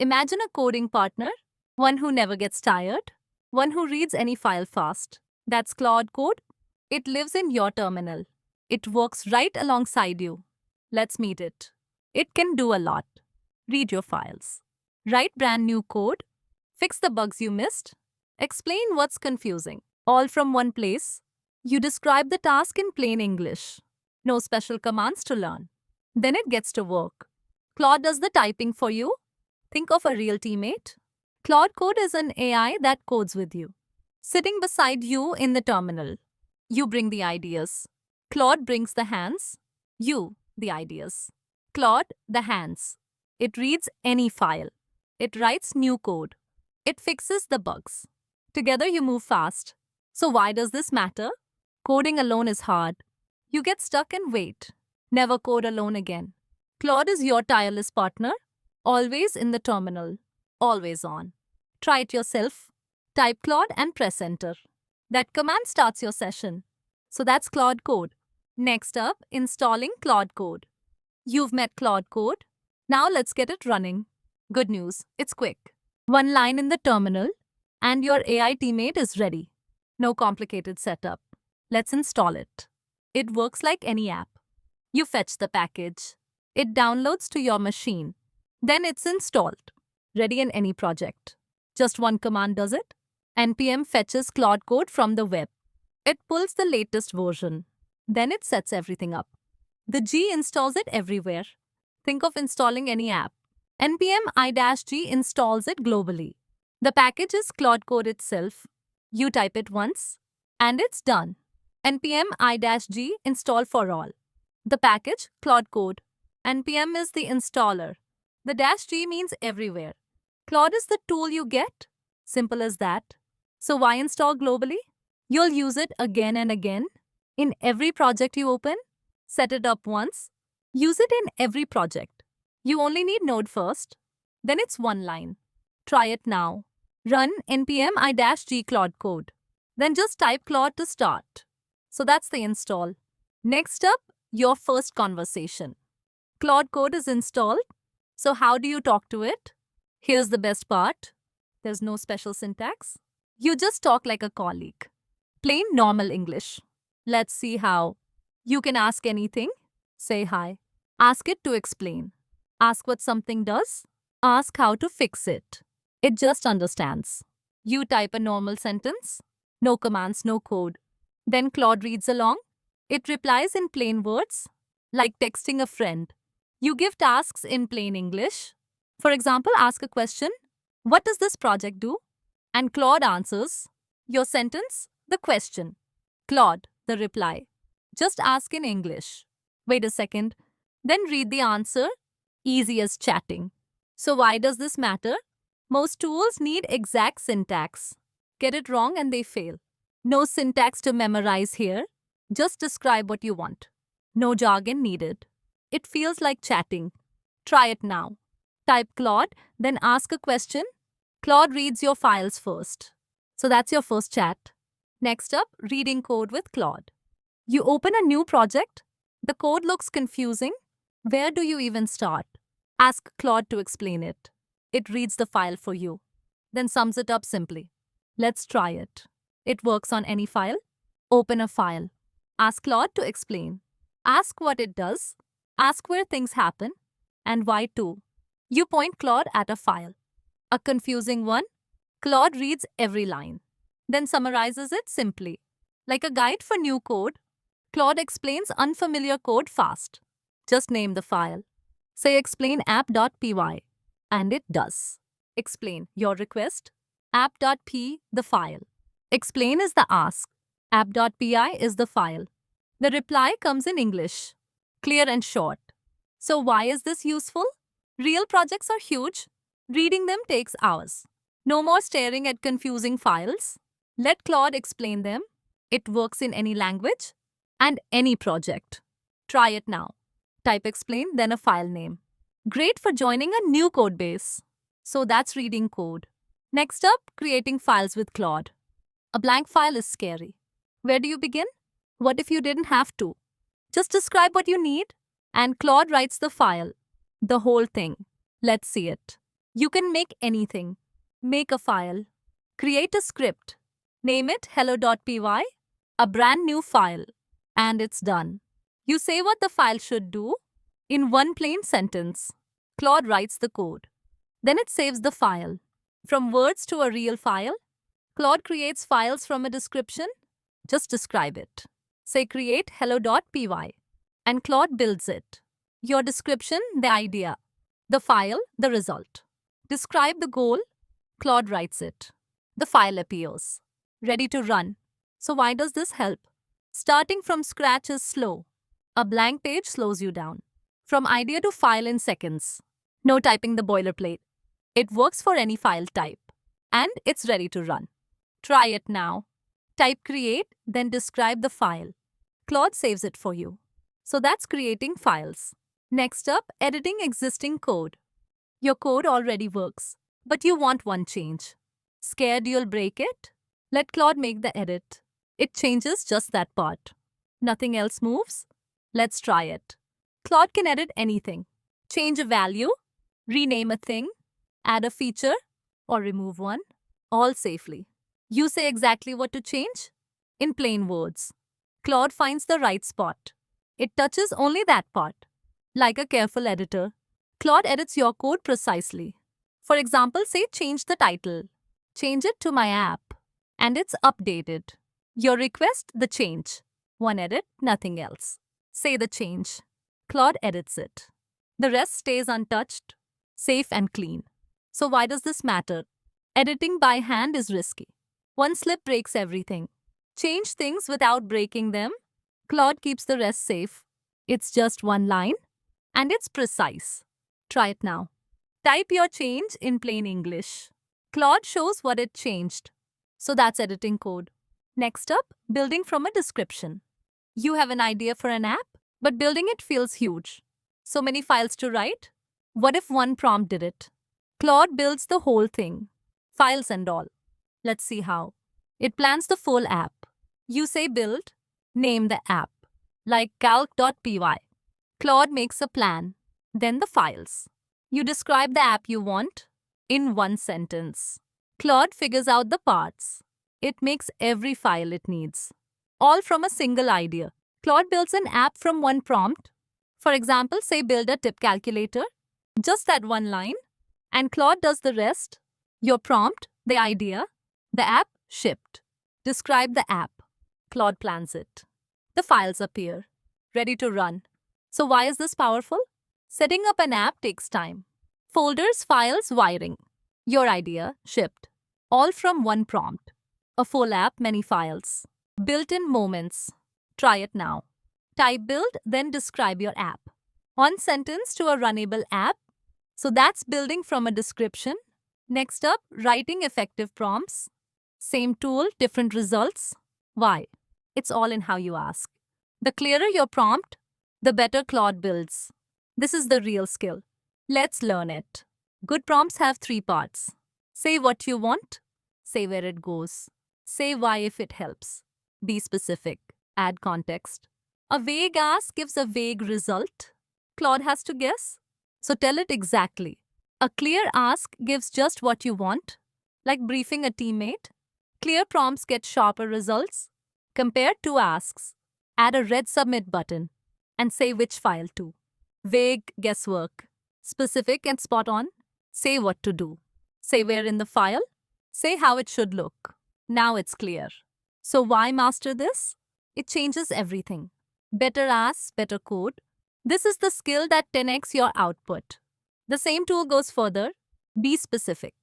Imagine a coding partner, one who never gets tired, one who reads any file fast. That's Claude Code. It lives in your terminal. It works right alongside you. Let's meet it. It can do a lot. Read your files. Write brand new code. Fix the bugs you missed. Explain what's confusing. All from one place. You describe the task in plain English. No special commands to learn. Then it gets to work. Claude does the typing for you. Think of a real teammate. Claude Code is an AI that codes with you, sitting beside you in the terminal. You bring the ideas. Claude brings the hands. You, the ideas. Claude, the hands. It reads any file. It writes new code. It fixes the bugs. Together you move fast. So why does this matter? Coding alone is hard. You get stuck and wait. Never code alone again. Claude is your tireless partner. Always in the terminal. Always on. Try it yourself. Type Claude and press enter. That command starts your session. So that's Claude Code. Next up, installing Claude Code. You've met Claude Code. Now let's get it running. Good news, it's quick. One line in the terminal and your AI teammate is ready. No complicated setup. Let's install it. It works like any app. You fetch the package. It downloads to your machine. Then it's installed. Ready in any project. Just one command does it. npm fetches Claude Code from the web. It pulls the latest version. Then it sets everything up. The G installs it everywhere. Think of installing any app. npm i-g installs it globally. The package is Claude Code itself. You type it once, and it's done. npm i-g install for all. The package, Claude Code. npm is the installer. The -g means everywhere. Claude is the tool you get. Simple as that. So why install globally? You'll use it again and again. In every project you open, set it up once. Use it in every project. You only need Node first. Then it's one line. Try it now. Run npm i-g Claude Code. Then just type Claude to start. So that's the install. Next up, your first conversation. Claude Code is installed. So how do you talk to it? Here's the best part. There's no special syntax. You just talk like a colleague. Plain normal English. Let's see how. You can ask anything. Say hi. Ask it to explain. Ask what something does. Ask how to fix it. It just understands. You type a normal sentence. No commands, no code. Then Claude reads along. It replies in plain words, like texting a friend. You give tasks in plain English. For example, ask a question. What does this project do? And Claude answers. Your sentence, the question. Claude, the reply. Just ask in English. Wait a second. Then read the answer. Easy as chatting. So why does this matter? Most tools need exact syntax. Get it wrong and they fail. No syntax to memorize here. Just describe what you want. No jargon needed. It feels like chatting. Try it now. Type Claude, then ask a question. Claude reads your files first. So that's your first chat. Next up, reading code with Claude. You open a new project. The code looks confusing. Where do you even start? Ask Claude to explain it. It reads the file for you, then sums it up simply. Let's try it. It works on any file. Open a file. Ask Claude to explain. Ask what it does. Ask where things happen and why too. You point Claude at a file. A confusing one? Claude reads every line, then summarizes it simply. Like a guide for new code, Claude explains unfamiliar code fast. Just name the file. Say explain app.py, and it does. Explain your request. App.p, the file. Explain is the ask. App.py is the file. The reply comes in English. Clear and short. So why is this useful? Real projects are huge. Reading them takes hours. No more staring at confusing files. Let Claude explain them. It works in any language and any project. Try it now. Type explain, then a file name. Great for joining a new code base. So that's reading code. Next up, creating files with Claude. A blank file is scary. Where do you begin? What if you didn't have to? Just describe what you need, and Claude writes the file. The whole thing. Let's see it. You can make anything. Make a file. Create a script. Name it hello.py, a brand new file. And it's done. You say what the file should do in one plain sentence. Claude writes the code. Then it saves the file. From words to a real file, Claude creates files from a description. Just describe it. Say create hello.py and Claude builds it. Your description, the idea. The file, the result. Describe the goal. Claude writes it. The file appears. Ready to run. So why does this help? Starting from scratch is slow. A blank page slows you down. From idea to file in seconds. No typing the boilerplate. It works for any file type. And it's ready to run. Try it now. Type create, then describe the file. Claude saves it for you. So that's creating files. Next up, editing existing code. Your code already works, but you want one change. Scared you'll break it? Let Claude make the edit. It changes just that part. Nothing else moves? Let's try it. Claude can edit anything. Change a value, rename a thing, add a feature, or remove one, all safely. You say exactly what to change in plain words. Claude finds the right spot. It touches only that part. Like a careful editor, Claude edits your code precisely. For example, say change the title. Change it to my app. And it's updated. Your request, the change. One edit, nothing else. Say the change. Claude edits it. The rest stays untouched, safe and clean. So why does this matter? Editing by hand is risky. One slip breaks everything. Change things without breaking them. Claude keeps the rest safe. It's just one line, and it's precise. Try it now. Type your change in plain English. Claude shows what it changed. So that's editing code. Next up, building from a description. You have an idea for an app, but building it feels huge. So many files to write? What if one prompt did it? Claude builds the whole thing, files and all. Let's see how. It plans the full app. You say build, name the app, like calc.py. Claude makes a plan, then the files. You describe the app you want in one sentence. Claude figures out the parts. It makes every file it needs, all from a single idea. Claude builds an app from one prompt. For example, say build a tip calculator, just that one line, and Claude does the rest. Your prompt, the idea, the app shipped. Describe the app. Claude plans it. The files appear, ready to run. So why is this powerful? Setting up an app takes time. Folders, files, wiring. Your idea shipped, all from one prompt. A full app, many files. Built in moments. Try it now. Type build, then describe your app. One sentence to a runnable app. So that's building from a description. Next up, writing effective prompts. Same tool, different results. Why? It's all in how you ask. The clearer your prompt, the better Claude builds. This is the real skill. Let's learn it. Good prompts have 3 parts. Say what you want. Say where it goes. Say why if it helps. Be specific. Add context. A vague ask gives a vague result. Claude has to guess. So tell it exactly. A clear ask gives just what you want, like briefing a teammate. Clear prompts get sharper results. Compare 2 asks. Add a red submit button and say which file to. Vague, guesswork. Specific and spot on. Say what to do. Say where in the file. Say how it should look. Now it's clear. So why master this? It changes everything. Better asks, better code. This is the skill that 10x your output. The same tool goes further. Be specific.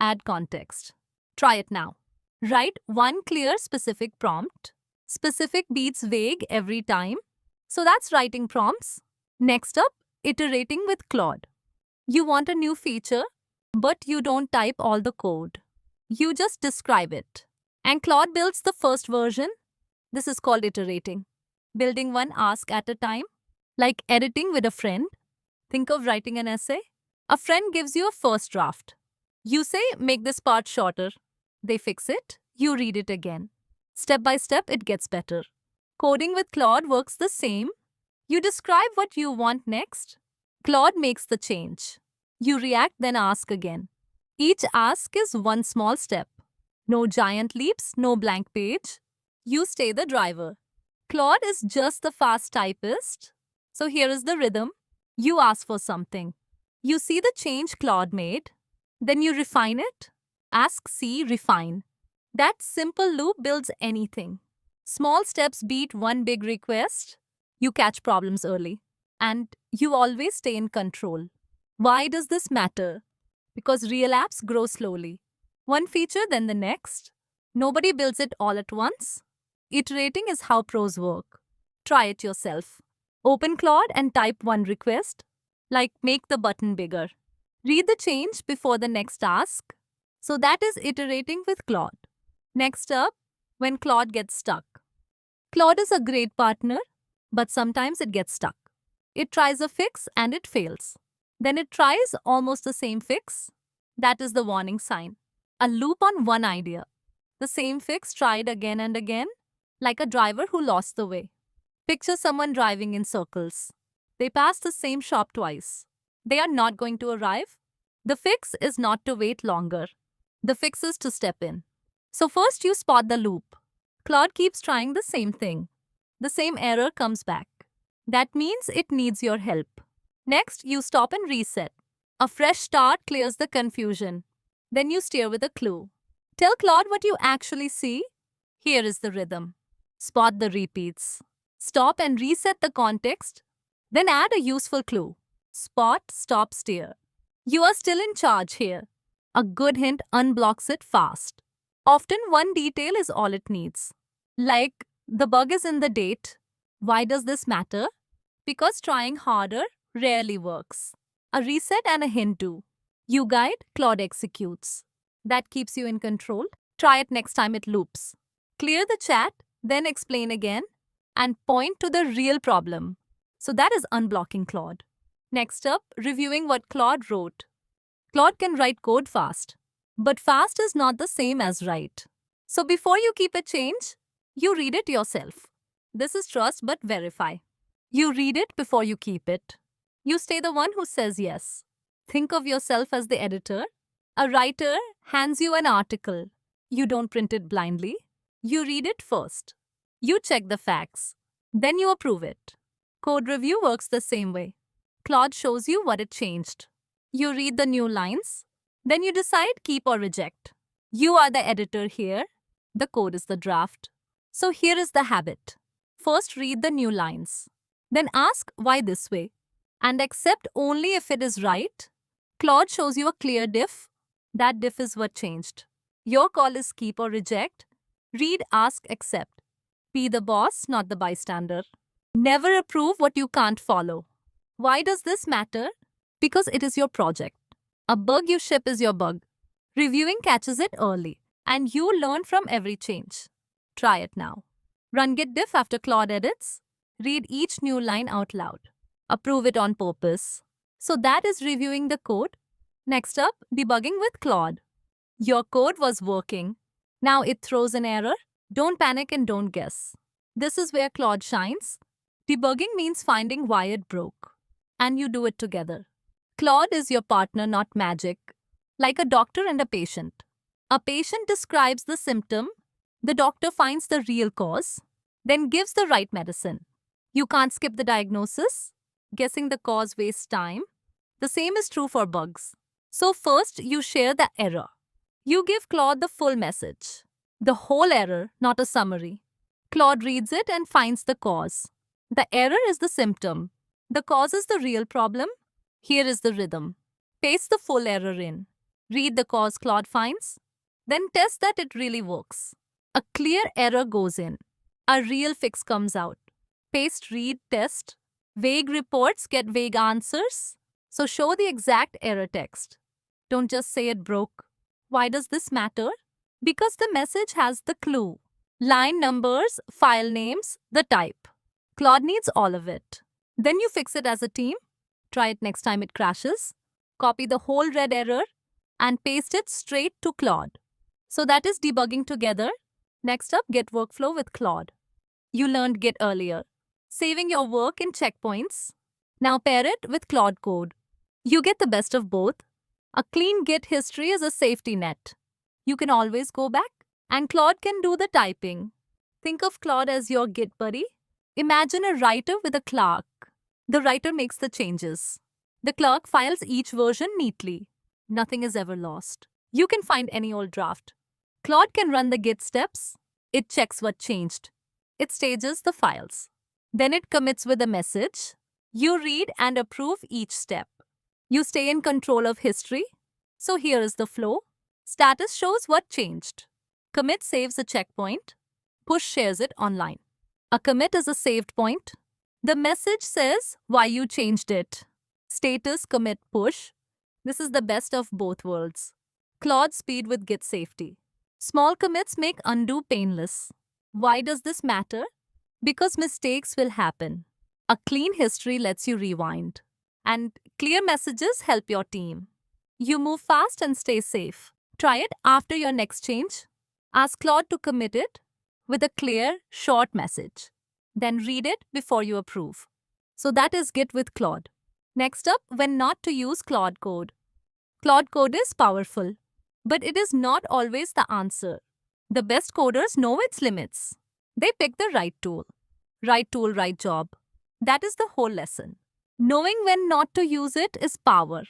Add context. Try it now. Write one clear, specific prompt. Specific beats vague every time. So that's writing prompts. Next up, iterating with Claude. You want a new feature, but you don't type all the code. You just describe it. And Claude builds the first version. This is called iterating. Building one ask at a time. Like editing with a friend. Think of writing an essay. A friend gives you a first draft. You say, make this part shorter. They fix it. You read it again. Step by step, it gets better. Coding with Claude works the same. You describe what you want next. Claude makes the change. You react, then ask again. Each ask is one small step. No giant leaps, no blank page. You stay the driver. Claude is just the fast typist. So here is the rhythm. You ask for something. You see the change Claude made. Then you refine it. Ask, see, refine. That simple loop builds anything. Small steps beat one big request. You catch problems early. And you always stay in control. Why does this matter? Because real apps grow slowly. One feature, then the next. Nobody builds it all at once. Iterating is how pros work. Try it yourself. Open Claude and type one request, like make the button bigger. Read the change before the next ask. So that is iterating with Claude. Next up, when Claude gets stuck. Claude is a great partner, but sometimes it gets stuck. It tries a fix and it fails. Then it tries almost the same fix. That is the warning sign. A loop on one idea. The same fix tried again and again, like a driver who lost the way. Picture someone driving in circles. They pass the same shop twice. They are not going to arrive. The fix is not to wait longer. The fix is to step in. So first you spot the loop. Claude keeps trying the same thing. The same error comes back. That means it needs your help. Next, you stop and reset. A fresh start clears the confusion. Then you steer with a clue. Tell Claude what you actually see. Here is the rhythm. Spot the repeats. Stop and reset the context. Then add a useful clue. Spot, stop, steer. You are still in charge here. A good hint unblocks it fast. Often one detail is all it needs. Like, the bug is in the date. Why does this matter? Because trying harder rarely works. A reset and a hint do. You guide, Claude executes. That keeps you in control. Try it next time it loops. Clear the chat, then explain again, and point to the real problem. So that is unblocking Claude. Next up, reviewing what Claude wrote. Claude can write code fast, but fast is not the same as right. So before you keep a change, you read it yourself. This is trust but verify. You read it before you keep it. You stay the one who says yes. Think of yourself as the editor. A writer hands you an article. You don't print it blindly. You read it first. You check the facts. Then you approve it. Code review works the same way. Claude shows you what it changed. You read the new lines. Then you decide keep or reject. You are the editor here. The code is the draft. So here is the habit. First read the new lines. Then ask why this way. And accept only if it is right. Claude shows you a clear diff. That diff is what changed. Your call is keep or reject. Read, ask, accept. Be the boss, not the bystander. Never approve what you can't follow. Why does this matter? Because it is your project. A bug you ship is your bug. Reviewing catches it early, and you learn from every change. Try it now. Run git diff after Claude edits. Read each new line out loud. Approve it on purpose. So that is reviewing the code. Next up, debugging with Claude. Your code was working. Now it throws an error. Don't panic and don't guess. This is where Claude shines. Debugging means finding why it broke. And you do it together. Claude is your partner, not magic. Like a doctor and a patient. A patient describes the symptom. The doctor finds the real cause, then gives the right medicine. You can't skip the diagnosis. Guessing the cause wastes time. The same is true for bugs. So first, you share the error. You give Claude the full message. The whole error, not a summary. Claude reads it and finds the cause. The error is the symptom. The cause is the real problem. Here is the rhythm. Paste the full error in. Read the cause Claude finds. Then test that it really works. A clear error goes in. A real fix comes out. Paste, read, test. Vague reports get vague answers. So show the exact error text. Don't just say it broke. Why does this matter? Because the message has the clue. Line numbers, file names, the type. Claude needs all of it. Then you fix it as a team. Try it next time it crashes. Copy the whole red error and paste it straight to Claude. So that is debugging together. Next up, Git workflow with Claude. You learned Git earlier, saving your work in checkpoints. Now pair it with Claude Code. You get the best of both. A clean Git history is a safety net. You can always go back, and Claude can do the typing. Think of Claude as your Git buddy. Imagine a writer with a clerk. The writer makes the changes. The clerk files each version neatly. Nothing is ever lost. You can find any old draft. Claude can run the Git steps. It checks what changed. It stages the files. Then it commits with a message. You read and approve each step. You stay in control of history. So here is the flow. Status shows what changed. Commit saves a checkpoint. Push shares it online. A commit is a saved point. The message says why you changed it. Status commit push. This is the best of both worlds. Claude speed with Git safety. Small commits make undo painless. Why does this matter? Because mistakes will happen. A clean history lets you rewind. And clear messages help your team. You move fast and stay safe. Try it after your next change. Ask Claude to commit it with a clear, short message. Then read it before you approve. So that is Git with Claude. Next up, when not to use Claude Code. Claude Code is powerful, but it is not always the answer. The best coders know its limits. They pick the right tool. Right tool, right job. That is the whole lesson. Knowing when not to use it is power.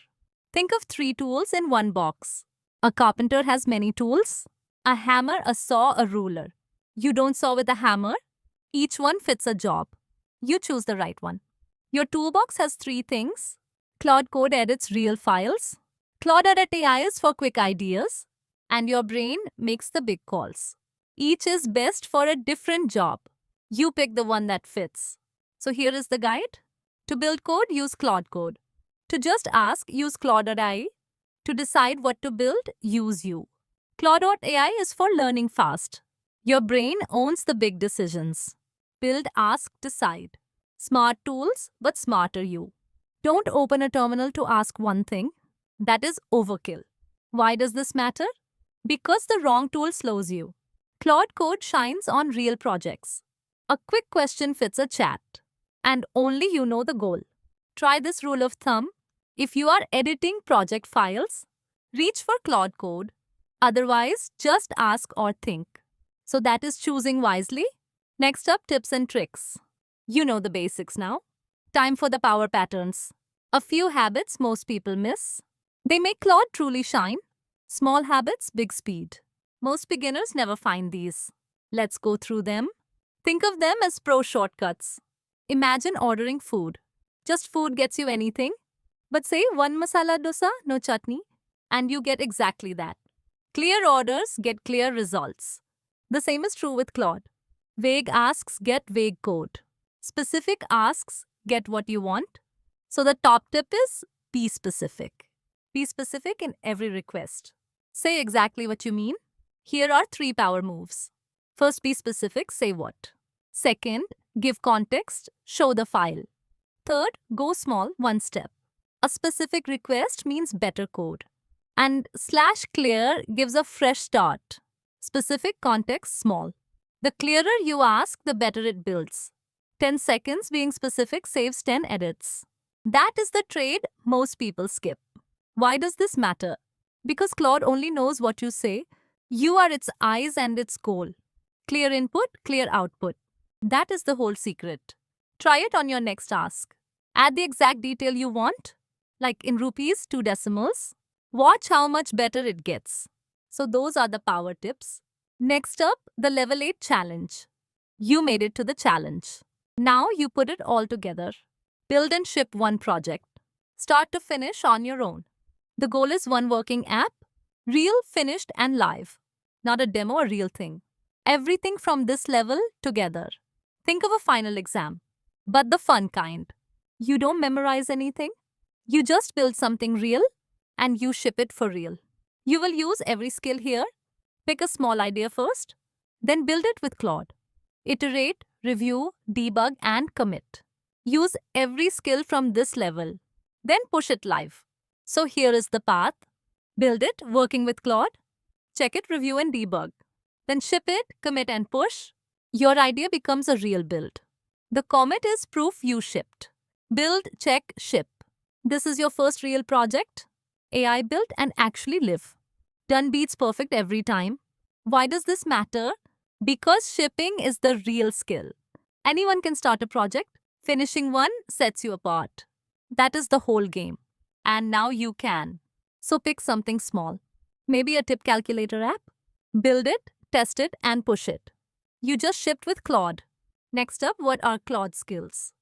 Think of 3 tools in one box. A carpenter has many tools. A hammer, a saw, a ruler. You don't saw with a hammer. Each one fits a job. You choose the right one. Your toolbox has 3 things. Claude Code edits real files. Claude Edit AI is for quick ideas. And your brain makes the big calls. Each is best for a different job. You pick the one that fits. So here is the guide. To build code, use Claude Code. To just ask, use Claude AI. To decide what to build, use you. Claude AI is for learning fast. Your brain owns the big decisions. Build, ask, decide. Smart tools, but smarter you. Don't open a terminal to ask one thing. That is overkill. Why does this matter? Because the wrong tool slows you. Claude Code shines on real projects. A quick question fits a chat. And only you know the goal. Try this rule of thumb. If you are editing project files, reach for Claude Code. Otherwise, just ask or think. So that is choosing wisely. Next up, tips and tricks. You know the basics now. Time for the power patterns. A few habits most people miss. They make Claude truly shine. Small habits, big speed. Most beginners never find these. Let's go through them. Think of them as pro shortcuts. Imagine ordering food. Just food gets you anything. But say 1 masala dosa, no chutney, and you get exactly that. Clear orders get clear results. The same is true with Claude. Vague asks get vague code. Specific asks get what you want. So the top tip is be specific. Be specific in every request. Say exactly what you mean. Here are 3 power moves. First, be specific, say what. Second, give context, show the file. Third, go small, one step. A specific request means better code. And /clear gives a fresh start. Specific context, small. The clearer you ask, the better it builds. 10 seconds being specific saves 10 edits. That is the trade most people skip. Why does this matter? Because Claude only knows what you say. You are its eyes and its goal. Clear input, clear output. That is the whole secret. Try it on your next ask. Add the exact detail you want, like in rupees 2 decimals. Watch how much better it gets. So those are the power tips. Next up, the level 8 challenge. You made it to the challenge. Now you put it all together. Build and ship one project. Start to finish on your own. The goal is one working app, real, finished, and live. Not a demo, a real thing. Everything from this level together. Think of a final exam, but the fun kind. You don't memorize anything. You just build something real and you ship it for real. You will use every skill here. Pick a small idea first, then build it with Claude. Iterate, review, debug, and commit. Use every skill from this level, then push it live. So here is the path. Build it, working with Claude. Check it, review, and debug. Then ship it, commit, and push. Your idea becomes a real build. The commit is proof you shipped. Build, check, ship. This is your first real project? AI built and actually live. Done beats perfect every time. Why does this matter? Because shipping is the real skill. Anyone can start a project. Finishing one sets you apart. That is the whole game. And now you can. So pick something small. Maybe a tip calculator app. Build it, test it, and push it. You just shipped with Claude. Next up, what are Claude's skills?